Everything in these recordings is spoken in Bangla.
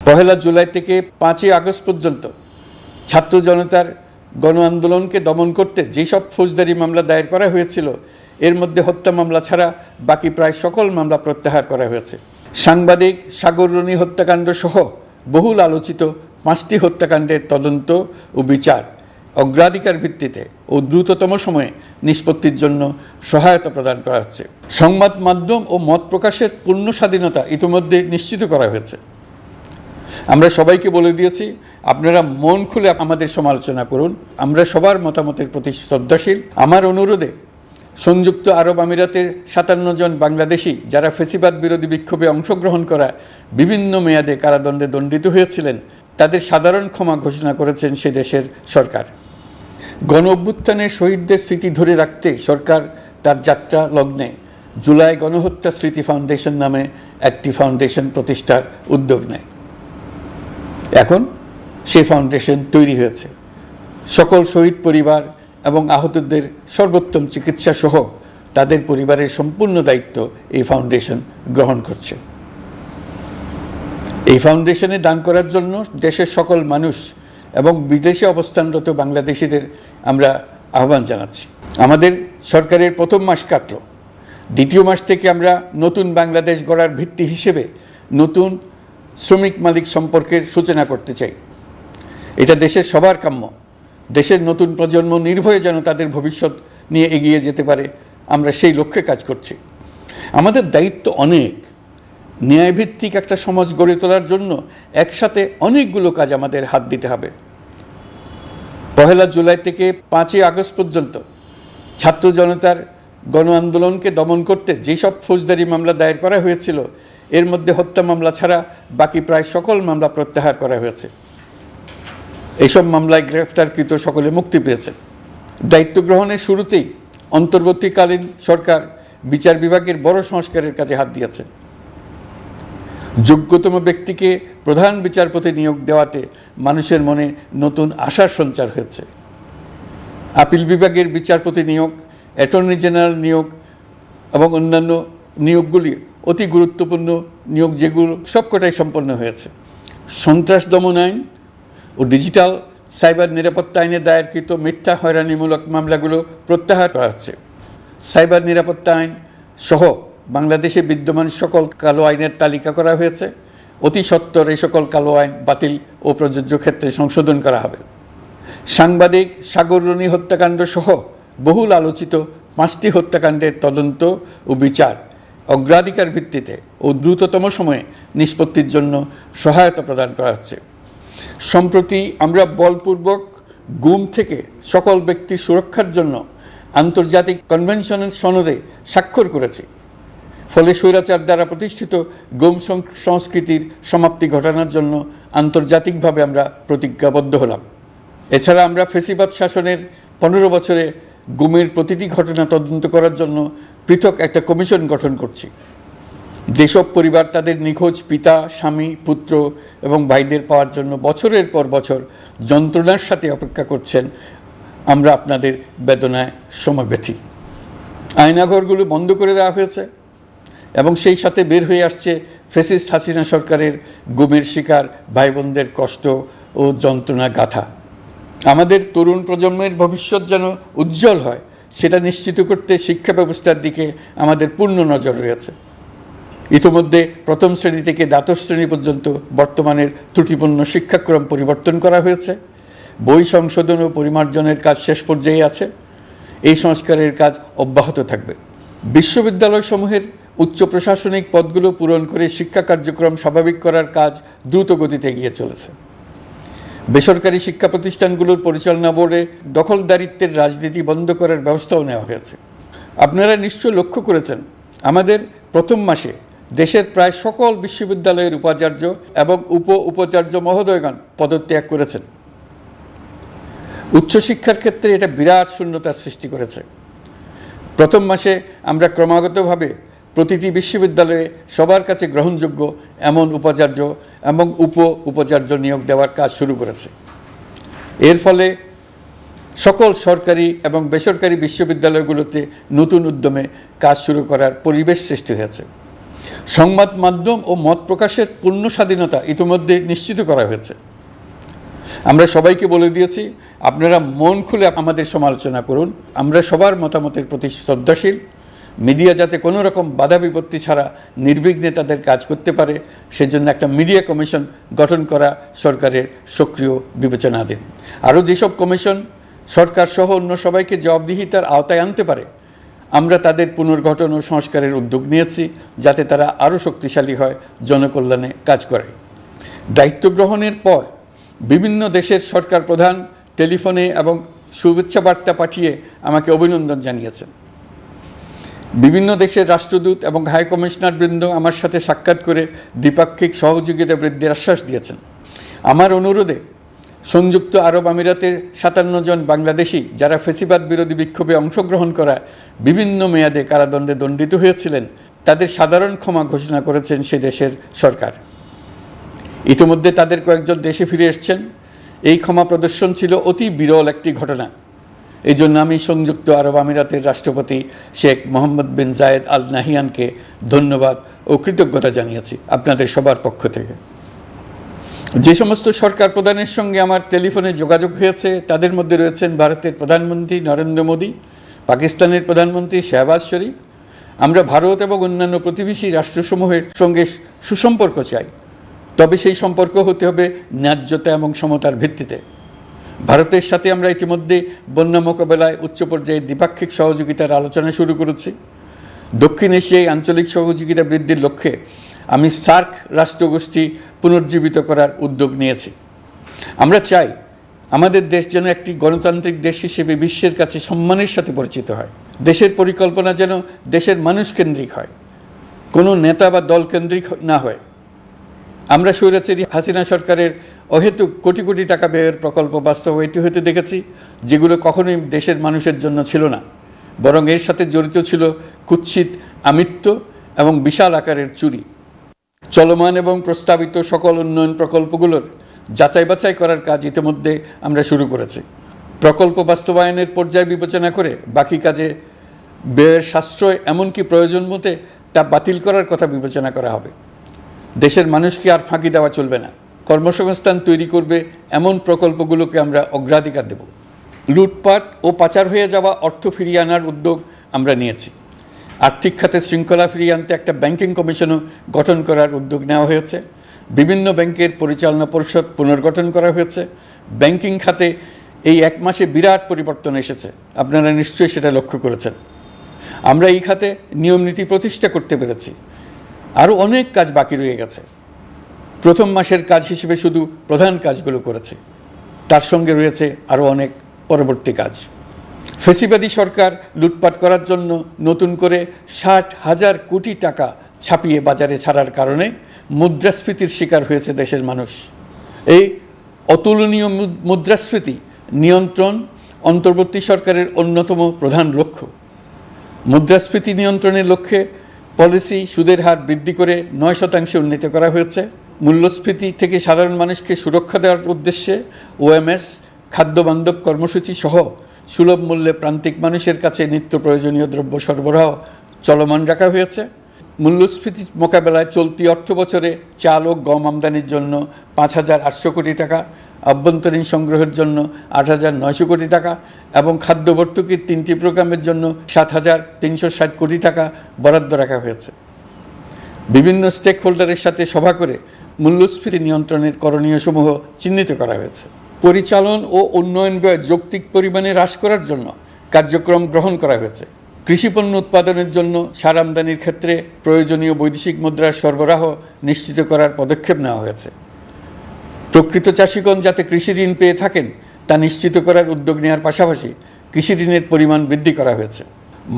পহেলা জুলাই থেকে 5ই আগস্ট পর্যন্ত ছাত্র জনতার গণ আন্দোলনকে দমন করতে যেসব ফৌজদারি মামলা দায়ের করা হয়েছিল এর মধ্যে হত্যা মামলা ছাড়া বাকি প্রায় সকল মামলা প্রত্যাহার করা হয়েছে। সাংবাদিক সাগর রনি হত্যাকাণ্ড সহ বহুল আলোচিত 5টি হত্যাকাণ্ডের তদন্ত ও বিচার অগ্রাধিকার ভিত্তিতে ও দ্রুততম সময়ে নিষ্পত্তির জন্য সহায়তা প্রদান করা হচ্ছে। সংবাদ মাধ্যম ও মত প্রকাশের পূর্ণ স্বাধীনতা ইতিমধ্যে নিশ্চিত করা হয়েছে। আমরা সবাইকে বলে দিয়েছি, আপনারা মন খুলে আমাদের সমালোচনা করুন, আমরা সবার মতামতের প্রতি শ্রদ্ধাশীল। আমার অনুরোধে সংযুক্ত আরব আমিরাতের 57 জন বাংলাদেশি যারা ফ্যাসিবাদ বিরোধী বিক্ষোভে অংশগ্রহণ করা বিভিন্ন মেয়াদে কারাদণ্ডে দণ্ডিত হয়েছিলেন তাদের সাধারণ ক্ষমা ঘোষণা করেছেন সে দেশের সরকার। গণ অভ্যুত্থানের শহীদদের স্মৃতি ধরে রাখতে সরকার তার যাত্রা লগ্নে জুলাই গণহত্যা স্মৃতি ফাউন্ডেশন নামে একটি ফাউন্ডেশন প্রতিষ্ঠার উদ্যোগ নেয়। এখন সেই ফাউন্ডেশন তৈরি হয়েছে। সকল শহীদ পরিবার এবং আহতদের সর্বোত্তম চিকিৎসা সহ তাদের পরিবারের সম্পূর্ণ দায়িত্ব এই ফাউন্ডেশন গ্রহণ করছে। এই ফাউন্ডেশনে দান করার জন্য দেশের সকল মানুষ এবং বিদেশে অবস্থানরত বাংলাদেশিদের আমরা আহ্বান জানাচ্ছি। আমাদের সরকারের প্রথম মাস কাটল, দ্বিতীয় মাস থেকে আমরা নতুন বাংলাদেশ গড়ার ভিত্তি হিসেবে নতুন শ্রমিক মালিক সম্পর্কের সূচনা করতে চাই। এটা দেশের সবার কাম্য। দেশের নতুন প্রজন্ম নির্ভয়ে যেন তাদের ভবিষ্যৎ নিয়ে এগিয়ে যেতে পারে, আমরা সেই লক্ষ্যে কাজ করছি। আমাদের দায়িত্ব অনেক। ন্যায়ভিত্তিক একটা সমাজ গড়ে তোলার জন্য একসাথে অনেকগুলো কাজ আমাদের হাত দিতে হবে। পহেলা জুলাই থেকে 5ই আগস্ট পর্যন্ত ছাত্র জনতার গণ আন্দোলনকে দমন করতে যেসব ফৌজদারি মামলা দায়ের করা হয়েছিল এর মধ্যে হত্যা মামলা ছাড়া বাকি প্রায় সকল মামলা প্রত্যাহার করা হয়েছে। এইসব মামলায় গ্রেফতারকৃত সকলে মুক্তি পেয়েছে। দায়িত্ব গ্রহণের শুরুতেই অন্তর্বর্তীকালীন সরকার বিচার বিভাগের বড় সংস্কারের কাজে হাত দিয়েছে। যোগ্যতম ব্যক্তিকে প্রধান বিচারপতি নিয়োগ দেওয়াতে মানুষের মনে নতুন আশার সঞ্চার হয়েছে। আপিল বিভাগের বিচারপতি নিয়োগ, অ্যাটর্নি জেনারেল নিয়োগ এবং অন্যান্য নিয়োগগুলি অতি গুরুত্বপূর্ণ নিয়োগ, যেগুলো সবকটাই সম্পন্ন হয়েছে। সন্ত্রাস দমন আইন ও ডিজিটাল সাইবার নিরাপত্তা আইনে দায়েরকৃত মিথ্যা হয়রানিমূলক মামলাগুলো প্রত্যাহার করা হচ্ছে। সাইবার নিরাপত্তা আইন সহ বাংলাদেশে বিদ্যমান সকল কালো আইনের তালিকা করা হয়েছে। অতি সত্বর এই সকল কালো আইন বাতিল ও প্রযোজ্য ক্ষেত্রে সংশোধন করা হবে। সাংবাদিক সাগর রনি হত্যাকাণ্ড সহ বহুল আলোচিত 5টি হত্যাকাণ্ডের তদন্ত ও বিচার অগ্রাধিকার ভিত্তিতে ও দ্রুততম সময়ে নিষ্পত্তির জন্য সহায়তা প্রদান করা হচ্ছে। সম্প্রতি আমরা বলপূর্বক গুম থেকে সকল ব্যক্তির সুরক্ষার জন্য আন্তর্জাতিক কনভেনশনের সনদে স্বাক্ষর করেছি। ফলে স্বৈরাচার দ্বারা প্রতিষ্ঠিত গুম সংস্কৃতির সমাপ্তি ঘটানোর জন্য আন্তর্জাতিকভাবে আমরা প্রতিজ্ঞাবদ্ধ হলাম। এছাড়া আমরা ফ্যাসিবাদ শাসনের 15 বছরে গুমের প্রতিটি ঘটনা তদন্ত করার জন্য পৃথক একটা কমিশন গঠন করছি। যেসব পরিবার তাদের নিখোঁজ পিতা, স্বামী, পুত্র এবং ভাইদের পাওয়ার জন্য বছরের পর বছর যন্ত্রণার সাথে অপেক্ষা করছেন, আমরা আপনাদের বেদনায় সমব্যথী। আয়নাঘরগুলো বন্ধ করে দেওয়া হয়েছে এবং সেই সাথে বের হয়ে আসছে ফ্যাসিস্ট হাসিনা সরকারের গুমের শিকার ভাই বোনদের কষ্ট ও যন্ত্রণা গাথা। আমাদের তরুণ প্রজন্মের ভবিষ্যৎ যেন উজ্জ্বল হয়, সেটা নিশ্চিত করতে শিক্ষা ব্যবস্থার দিকে আমাদের পূর্ণ নজর রয়েছে। ইতিমধ্যে প্রথম শ্রেণী থেকে দ্বাদশ শ্রেণী পর্যন্ত বর্তমানের ত্রুটিপূর্ণ শিক্ষাক্রম পরিবর্তন করা হয়েছে। বই সংশোধন ও পরিমার্জনের কাজ শেষ পর্যায়ে আছে। এই সংস্কারের কাজ অব্যাহত থাকবে। বিশ্ববিদ্যালয়সমূহের উচ্চ প্রশাসনিক পদগুলো পূরণ করে শিক্ষা কার্যক্রম স্বাভাবিক করার কাজ দ্রুত গতিতে এগিয়ে চলেছে। বেসরকারি শিক্ষা প্রতিষ্ঠানগুলোর পরিচালনা বোর্ডে দখলদারিত্বের রাজনীতি বন্ধ করার ব্যবস্থাও নেওয়া হয়েছে। আপনারা নিশ্চয় লক্ষ্য করেছেন, আমাদের প্রথম মাসে দেশের প্রায় সকল বিশ্ববিদ্যালয়ের উপাচার্য এবং উপাচার্য মহোদয়গণ পদত্যাগ করেছেন। উচ্চশিক্ষার ক্ষেত্রে এটা বিরাট শূন্যতার সৃষ্টি করেছে। প্রথম মাসে আমরা ক্রমাগতভাবে প্রতিটি বিশ্ববিদ্যালয়ে সবার কাছে গ্রহণযোগ্য এমন উপাচার্য এবং উপাচার্য নিয়োগ দেওয়ার কাজ শুরু করেছে। এর ফলে সকল সরকারি এবং বেসরকারি বিশ্ববিদ্যালয়গুলোতে নতুন উদ্যমে কাজ শুরু করার পরিবেশ সৃষ্টি হয়েছে। সংবাদ মাধ্যম ও মত প্রকাশের পূর্ণ স্বাধীনতা ইতিমধ্যে নিশ্চিত করা হয়েছে। আমরা সবাইকে বলে দিয়েছি, আপনারা মন খুলে আমাদের সমালোচনা করুন, আমরা সবার মতামতের প্রতি শ্রদ্ধাশীল। মিডিয়া যাতে কোনো রকম বাধা বিপত্তি ছাড়া নির্বিঘ্নে তাদের কাজ করতে পারে, সেজন্য একটা মিডিয়া কমিশন গঠন করা সরকারের সক্রিয় বিবেচনাধীন। আরও যেসব কমিশন সরকার সহ অন্য সবাইকে জবাবদিহিতার আওতায় আনতে পারে, আমরা তাদের পুনর্গঠন ও সংস্কারের উদ্যোগ নিয়েছি, যাতে তারা আরও শক্তিশালী হয়, জনকল্যাণে কাজ করে। দায়িত্ব গ্রহণের পর বিভিন্ন দেশের সরকার প্রধান টেলিফোনে এবং শুভেচ্ছা বার্তা পাঠিয়ে আমাকে অভিনন্দন জানিয়েছেন। বিভিন্ন দেশের রাষ্ট্রদূত এবং হাই কমিশনারবৃন্দ আমার সাথে সাক্ষাৎ করে দ্বিপাক্ষিক সহযোগিতা বৃদ্ধির আশ্বাস দিয়েছেন। আমার অনুরোধে সংযুক্ত আরব আমিরাতের 57 জন বাংলাদেশি যারা ফ্যাসিবাদ বিরোধী বিক্ষোভে অংশগ্রহণ করা বিভিন্ন মেয়াদে কারাদণ্ডে দণ্ডিত হয়েছিলেন, তাদের সাধারণ ক্ষমা ঘোষণা করেছেন সে দেশের সরকার। ইতিমধ্যে তাদের কয়েকজন দেশে ফিরে এসেছেন। এই ক্ষমা প্রদর্শন ছিল অতি বিরল একটি ঘটনা। এই জন্য আমি সংযুক্ত আরব আমিরাতের রাষ্ট্রপতি শেখ মোহাম্মদ বিন জায়েদ আল নাহিয়ানকে ধন্যবাদ ও কৃতজ্ঞতা জানিয়েছি আপনাদের সবার পক্ষ থেকে। যে সমস্ত সরকার প্রধানের সঙ্গে আমার টেলিফোনে যোগাযোগ হয়েছে, তাদের মধ্যে রয়েছেন ভারতের প্রধানমন্ত্রী নরেন্দ্র মোদী, পাকিস্তানের প্রধানমন্ত্রী শাহবাজ শরীফ। আমরা ভারত এবং অন্যান্য প্রতিবেশী রাষ্ট্রসমূহের সঙ্গে সুসম্পর্ক চাই, তবে সেই সম্পর্ক হতে হবে ন্যায্যতা এবং সমতার ভিত্তিতে। ভারতের সাথে আমরা ইতিমধ্যে বন্যা মোকাবেলায় উচ্চ পর্যায়ে দ্বিপাক্ষিক সহযোগিতার আলোচনা শুরু করেছি। দক্ষিণ এশিয়ায় আঞ্চলিক সহযোগিতা বৃদ্ধির লক্ষ্যে আমি সার্ক রাষ্ট্রগোষ্ঠী পুনর্জীবিত করার উদ্যোগ নিয়েছি। আমরা চাই আমাদের দেশ যেন একটি গণতান্ত্রিক দেশ হিসেবে বিশ্বের কাছে সম্মানের সাথে পরিচিত হয়। দেশের পরিকল্পনা যেন দেশের মানুষ কেন্দ্রিক হয়, কোনো নেতা বা দল কেন্দ্রিক না হয়। আমরা স্বৈরাচারী হাসিনা সরকারের অহেতুক কোটি কোটি টাকা ব্যয়ের প্রকল্প বাস্তবায়িত হতে দেখেছি, যেগুলো কখনোই দেশের মানুষের জন্য ছিল না, বরং এর সাথে জড়িত ছিল কুৎসিত আমিত্ব এবং বিশাল আকারের চুরি। চলমান এবং প্রস্তাবিত সকল উন্নয়ন প্রকল্পগুলোর যাচাই বাছাই করার কাজ ইতিমধ্যে আমরা শুরু করেছি। প্রকল্প বাস্তবায়নের পর্যায় বিবেচনা করে বাকি কাজে ব্যয়ের সাশ্রয়, এমনকি প্রয়োজন মতে তা বাতিল করার কথা বিবেচনা করা হবে। দেশের মানুষকে আর ফাঁকি দেওয়া চলবে না। কর্মসংস্থান তৈরি করবে এমন প্রকল্পগুলোকে আমরা অগ্রাধিকার দেব। লুটপাট ও পাচার হয়ে যাওয়া অর্থ ফিরিয়ে আনার উদ্যোগ আমরা নিয়েছি। আর্থিক খাতে শৃঙ্খলা ফিরিয়ে আনতে একটা ব্যাংকিং কমিশনও গঠন করার উদ্যোগ নেওয়া হয়েছে। বিভিন্ন ব্যাংকের পরিচালনা পরিষদ পুনর্গঠন করা হয়েছে। ব্যাংকিং খাতে এই এক মাসে বিরাট পরিবর্তন এসেছে, আপনারা নিশ্চয়ই সেটা লক্ষ্য করেছেন। আমরা এই খাতে নিয়মনীতি প্রতিষ্ঠা করতে পেরেছি। আরও অনেক কাজ বাকি রয়ে গেছে। প্রথম মাসের কাজ হিসেবে শুধু প্রধান কাজগুলো করেছে, তার সঙ্গে রয়েছে আরও অনেক পরবর্তী কাজ। ফ্যাসিবাদী সরকার লুটপাট করার জন্য নতুন করে 60,000 কোটি টাকা ছাপিয়ে বাজারে ছাড়ার কারণে মুদ্রাস্ফীতির শিকার হয়েছে দেশের মানুষ। এই অতুলনীয় মুদ্রাস্ফীতি নিয়ন্ত্রণ অন্তর্বর্তী সরকারের অন্যতম প্রধান লক্ষ্য। মুদ্রাস্ফীতি নিয়ন্ত্রণের লক্ষ্যে পলিসি সুদের হার বৃদ্ধি করে 9% উন্নীত করা হয়েছে। মূল্যস্ফীতি থেকে সাধারণ মানুষকে সুরক্ষা দেওয়ার উদ্দেশ্যে ওএমএস, খাদ্যবান্ধব কর্মসূচি সহ সুলভ মূল্যে প্রান্তিক মানুষের কাছে নিত্য প্রয়োজনীয় দ্রব্য সরবরাহ চলমান রাখা হয়েছে। মূল্যস্ফীতি মোকাবেলায় চলতি অর্থ বছরে চাল ও গম আমদানির জন্য 5,800 কোটি টাকা, আভ্যন্তরীণ সংগ্রহের জন্য 8,900 কোটি টাকা এবং খাদ্য ভর্তুকির 3টি প্রোগ্রামের জন্য 7,360 কোটি টাকা বরাদ্দ রাখা হয়েছে। বিভিন্ন স্টেক হোল্ডারের সাথে সভা করে মূল্যস্ফীতি নিয়ন্ত্রণের করণীয়সমূহ চিহ্নিত করা হয়েছে। পরিচালন ও উন্নয়ন ব্যয় যৌক্তিক পরিমাণে হ্রাস করার জন্য কার্যক্রম গ্রহণ করা হয়েছে। কৃষিপণ্য উৎপাদনের জন্য সার আমদানির ক্ষেত্রে প্রয়োজনীয় বৈদেশিক মুদ্রার সরবরাহ নিশ্চিত করার পদক্ষেপ নেওয়া হয়েছে। প্রকৃত চাষিগণ যাতে কৃষি ঋণ পেয়ে থাকেন তা নিশ্চিত করার উদ্যোগ নেওয়ার পাশাপাশি কৃষি ঋণের পরিমাণ বৃদ্ধি করা হয়েছে।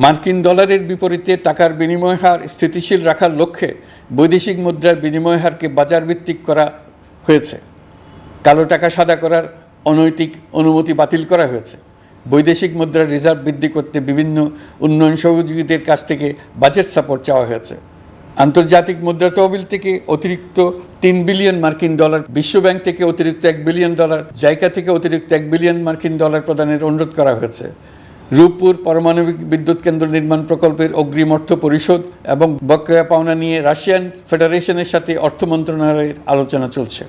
মার্কিন ডলারের বিপরীতে টাকার বিনিময় হার স্থিতিশীল রাখার লক্ষ্যে বৈদেশিক মুদ্রার বিনিময় হারকে বাজারভিত্তিক করা হয়েছে। কালো টাকা সাদা করার অনৈতিক অনুমতি বাতিল করা হয়েছে। বৈদেশিক মুদ্রার রিজার্ভ বৃদ্ধি করতে বিভিন্ন উন্নয়ন সহযোগীদের কাছ থেকে বাজেট সাপোর্ট চাওয়া হয়েছে। আন্তর্জাতিক মুদ্রা তহবিল থেকে অতিরিক্ত 3 বিলিয়ন মার্কিন ডলার, বিশ্বব্যাংক থেকে অতিরিক্ত $1 বিলিয়ন, জাইকা থেকে অতিরিক্ত $1 বিলিয়ন মার্কিন ডলার প্রদানের অনুরোধ করা হয়েছে। রূপপুর পারমাণবিক বিদ্যুৎ কেন্দ্র নির্মাণ প্রকল্পের অগ্রিম অর্থ পরিশোধ এবং বকেয়া পাওনা নিয়ে রাশিয়ান ফেডারেশনের সাথে অর্থ মন্ত্রণালয়ের আলোচনা চলছে।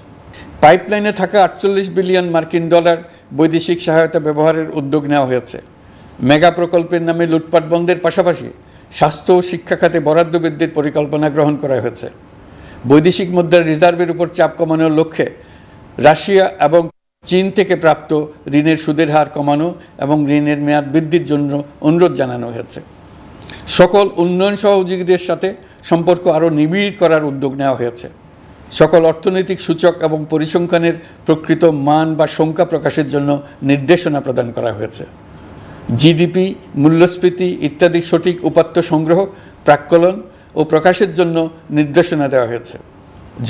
পাইপলাইনে থাকা 48 বিলিয়ন মার্কিন ডলার বৈদেশিক সহায়তা ব্যবহারের উদ্যোগ নেওয়া হয়েছে। মেগা প্রকল্পের নামে লুটপাট বন্ধের পাশাপাশি স্বাস্থ্য ও শিক্ষা খাতে বরাদ্দ বৃদ্ধির পরিকল্পনা গ্রহণ করা হয়েছে। বৈদেশিক মুদ্রার রিজার্ভের উপর চাপ কমানোর লক্ষ্যে রাশিয়া এবং চীন থেকে প্রাপ্ত ঋণের সুদের হার কমানো এবং ঋণের মেয়াদ বৃদ্ধির জন্য অনুরোধ জানানো হয়েছে। সকল উন্নয়ন সহযোগীদের সাথে সম্পর্ক আরও নিবিড় করার উদ্যোগ নেওয়া হয়েছে। সকল অর্থনৈতিক সূচক এবং পরিসংখ্যানের প্রকৃত মান বা সংখ্যা প্রকাশের জন্য নির্দেশনা প্রদান করা হয়েছে। জিডিপি, মূল্যস্ফীতি ইত্যাদি সঠিক উপাত্ত সংগ্রহ, প্রাক্কলন ও প্রকাশের জন্য নির্দেশনা দেওয়া হয়েছে।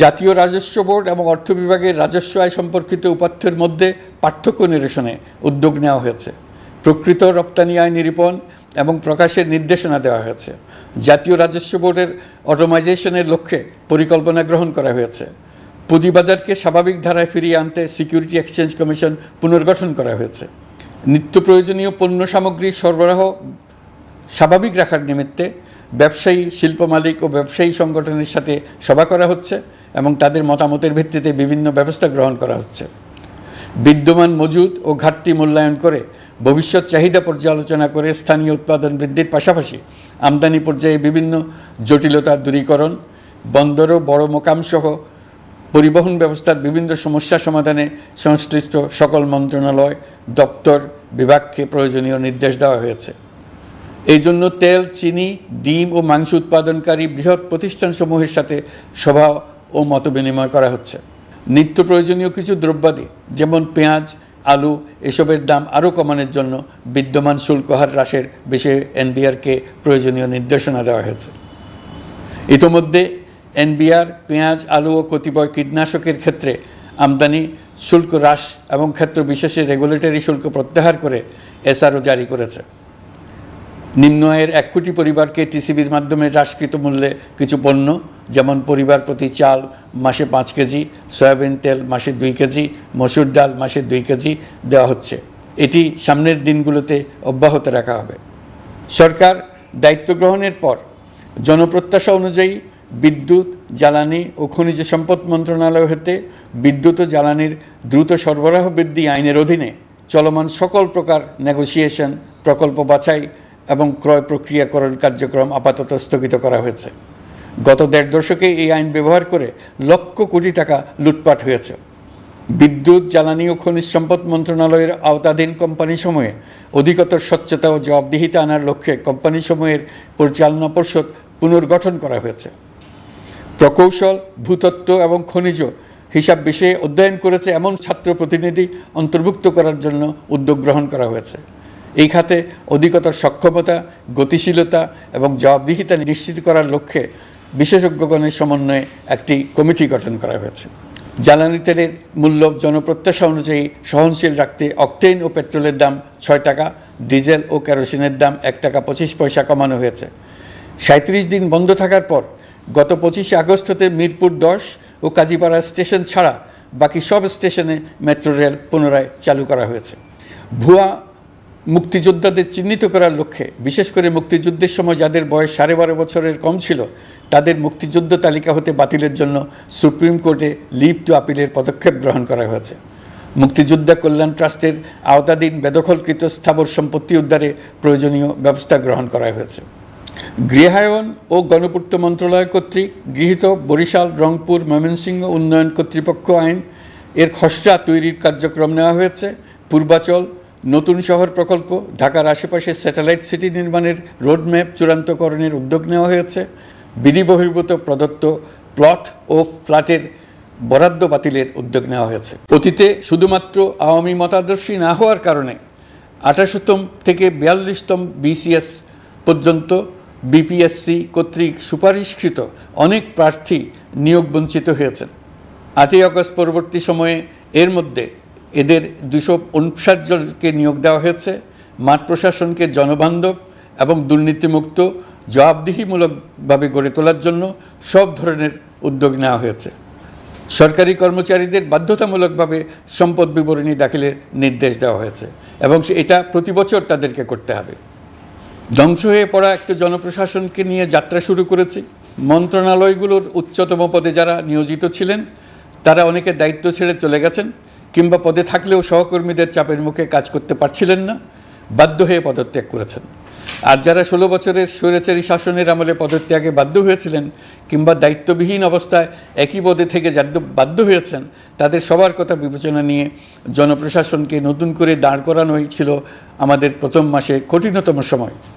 জাতীয় রাজস্ব বোর্ড এবং অর্থ বিভাগের রাজস্ব আয় সম্পর্কিত উপাত্তের মধ্যে পার্থক্য নিরসনে উদ্যোগ নেওয়া হয়েছে। প্রকৃত রপ্তানি আয় নিরূপণ এবং প্রকাশের নির্দেশনা দেওয়া হয়েছে। জাতীয় রাজস্ব বোর্ডের অটোমাইজেশনের লক্ষ্যে পরিকল্পনা গ্রহণ করা হয়েছে। পুঁজিবাজারকে স্বাভাবিক ধারায় ফিরিয়ে আনতে সিকিউরিটি এক্সচেঞ্জ কমিশন পুনর্গঠন করা হয়েছে। নিত্য প্রয়োজনীয় পণ্য সামগ্রীর সরবরাহ স্বাভাবিক রাখার নিমিত্তে ব্যবসায়ী, শিল্প মালিক ও ব্যবসায়ী সংগঠনের সাথে সভা করা হচ্ছে এবং তাদের মতামতের ভিত্তিতে বিভিন্ন ব্যবস্থা গ্রহণ করা হচ্ছে। বিদ্যমান মজুদ ও ঘাটতি মূল্যায়ন করে ভবিষ্যৎ চাহিদা পর্যালোচনা করে স্থানীয় উৎপাদন বৃদ্ধির পাশাপাশি আমদানি পর্যায়ে বিভিন্ন জটিলতা দূরীকরণ, বন্দর ও বড় মোকামসহ পরিবহন ব্যবস্থার বিভিন্ন সমস্যা সমাধানে সংশ্লিষ্ট সকল মন্ত্রণালয়, দপ্তর, বিভাগকে প্রয়োজনীয় নির্দেশ দেওয়া হয়েছে। এই জন্য তেল, চিনি, ডিম ও মাংস উৎপাদনকারী বৃহৎ প্রতিষ্ঠানসমূহের সাথে সভা ও মতবিনিময় করা হচ্ছে। নিত্য প্রয়োজনীয় কিছু দ্রব্যাদি যেমন পেঁয়াজ, আলু এসবের দাম আরও কমানোর জন্য বিদ্যমান শুল্ক হার হ্রাসের বিষয়ে এনবিআরকে প্রয়োজনীয় নির্দেশনা দেওয়া হয়েছে। ইতোমধ্যে এনবিআর পেঁয়াজ, আলু ও কতিপয় কীটনাশকের ক্ষেত্রে আমদানি শুল্ক হ্রাস এবং ক্ষেত্র বিশেষে রেগুলেটরি শুল্ক প্রত্যাহার করে এসআরও জারি করেছে। নিম্ন আয়ের 1 কোটি পরিবারকে টিসিবির মাধ্যমে হ্রাসকৃত মূল্যে কিছু পণ্য যেমন পরিবার প্রতি চাল মাসে 5 কেজি, সয়াবিন তেল মাসে 2 কেজি, মসুর ডাল মাসে 2 কেজি দেওয়া হচ্ছে। এটি সামনের দিনগুলোতে অব্যাহত রাখা হবে। সরকার দায়িত্ব গ্রহণের পর জনপ্রত্যাশা অনুযায়ী বিদ্যুৎ, জ্বালানি ও খনিজ সম্পদ মন্ত্রণালয় হতে বিদ্যুৎ ও জ্বালানির দ্রুত সরবরাহ বৃদ্ধি আইনের অধীনে চলমান সকল প্রকার নেগোসিয়েশন, প্রকল্প বাছাই এবং ক্রয় প্রক্রিয়াকরণ কার্যক্রম আপাতত স্থগিত করা হয়েছে। গত 1.5 দশকে এই আইন ব্যবহার করে লক্ষ কোটি টাকা লুটপাট হয়েছে। বিদ্যুৎ, জ্বালানি ও খনিজ সম্পদ মন্ত্রণালয়ের আওতাধীন কোম্পানিসমূহে অধিকতর স্বচ্ছতা ও জবাবদিহিতা আনার লক্ষ্যে কোম্পানিসমূহের পরিচালনা পর্ষদ পুনর্গঠন করা হয়েছে। প্রকৌশল, ভূতত্ত্ব এবং খনিজ হিসাব বিষয়ে অধ্যয়ন করেছে এমন ছাত্র প্রতিনিধি অন্তর্ভুক্ত করার জন্য উদ্যোগ গ্রহণ করা হয়েছে। এই খাতে অধিকতর সক্ষমতা, গতিশীলতা এবং জবাবদিহিতা নিশ্চিত করার লক্ষ্যে বিশেষজ্ঞগণের সমন্বয়ে একটি কমিটি গঠন করা হয়েছে। জ্বালানি তেলের মূল্য জনপ্রত্যাশা অনুযায়ী সহনশীল রাখতে অকটেন ও পেট্রোলের দাম 6 টাকা, ডিজেল ও কেরোসিনের দাম 1 টাকা 25 পয়সা কমানো হয়েছে। 37 দিন বন্ধ থাকার পর গত 25 আগস্ট হতে মিরপুর 10 ও কাজীপাড়া স্টেশন ছাড়া বাকি সব স্টেশনে মেট্রো রেল পুনরায় চালু করা হয়েছে। ভুয়া মুক্তিযোদ্ধাদের চিহ্নিত করার লক্ষ্যে বিশেষ করে মুক্তিযুদ্ধের সময় যাদের বয়স 12.5 বছরের কম ছিল তাদের মুক্তিযুদ্ধ তালিকা হতে বাতিলের জন্য সুপ্রিম কোর্টে লিভ টু আপিলের পদক্ষেপ গ্রহণ করা হয়েছে। মুক্তিযোদ্ধা কল্যাণ ট্রাস্টের আওতাধীন বেদখলকৃত স্থাবর সম্পত্তি উদ্ধারে প্রয়োজনীয় ব্যবস্থা গ্রহণ করা হয়েছে। গৃহায়ন ও গণপূর্ত মন্ত্রণালয় কর্তৃক গৃহীত বরিশাল, রংপুর, ময়মনসিংহ উন্নয়ন কর্তৃপক্ষ আইন এর খসড়া তৈরির কার্যক্রম নেওয়া হয়েছে। পূর্বাচল নতুন শহর প্রকল্প, ঢাকার আশেপাশে স্যাটেলাইট সিটি নির্মাণের রোডম্যাপ চূড়ান্তকরণের উদ্যোগ নেওয়া হয়েছে। বিধি বহির্ভূত প্রদত্ত প্লট ও ফ্ল্যাটের বরাদ্দ বাতিলের উদ্যোগ নেওয়া হয়েছে। অতীতে শুধুমাত্র আওয়ামী মতাদর্শী না হওয়ার কারণে 28তম থেকে 42তম বিসিএস পর্যন্ত বিপিএসসি কর্তৃক সুপারিশকৃত অনেক প্রার্থী নিয়োগ বঞ্চিত হয়েছেন। 8ই আগস্ট পরবর্তী সময়ে এর মধ্যে এদের 259 জনকে নিয়োগ দেওয়া হয়েছে। মাঠ প্রশাসনকে জনবান্ধব এবং দুর্নীতিমুক্ত, জবাবদিহিমূলকভাবে গড়ে তোলার জন্য সব ধরনের উদ্যোগ নেওয়া হয়েছে। সরকারি কর্মচারীদের বাধ্যতামূলকভাবে সম্পদ বিবরণী দাখিলের নির্দেশ দেওয়া হয়েছে এবং এটা প্রতি বছর তাদেরকে করতে হবে। ধ্বংস হয়ে পড়া একটা জনপ্রশাসনকে নিয়ে যাত্রা শুরু করেছি। মন্ত্রণালয়গুলোর উচ্চতম পদে যারা নিয়োজিত ছিলেন তারা অনেকে দায়িত্ব ছেড়ে চলে গেছেন, কিংবা পদে থাকলেও সহকর্মীদের চাপের মুখে কাজ করতে পারছিলেন না, বাধ্য হয়ে পদত্যাগ করেছেন। আর যারা 16 বছরের স্বৈরাচারী শাসনের আমলে পদত্যাগে বাধ্য হয়েছিলেন কিংবা দায়িত্ববিহীন অবস্থায় একই পদে থেকে বাধ্য হয়েছেন, তাদের সবার কথা বিবেচনা নিয়ে জনপ্রশাসনকে নতুন করে দাঁড় করানোই ছিল আমাদের প্রথম মাসে কঠিনতম সময়।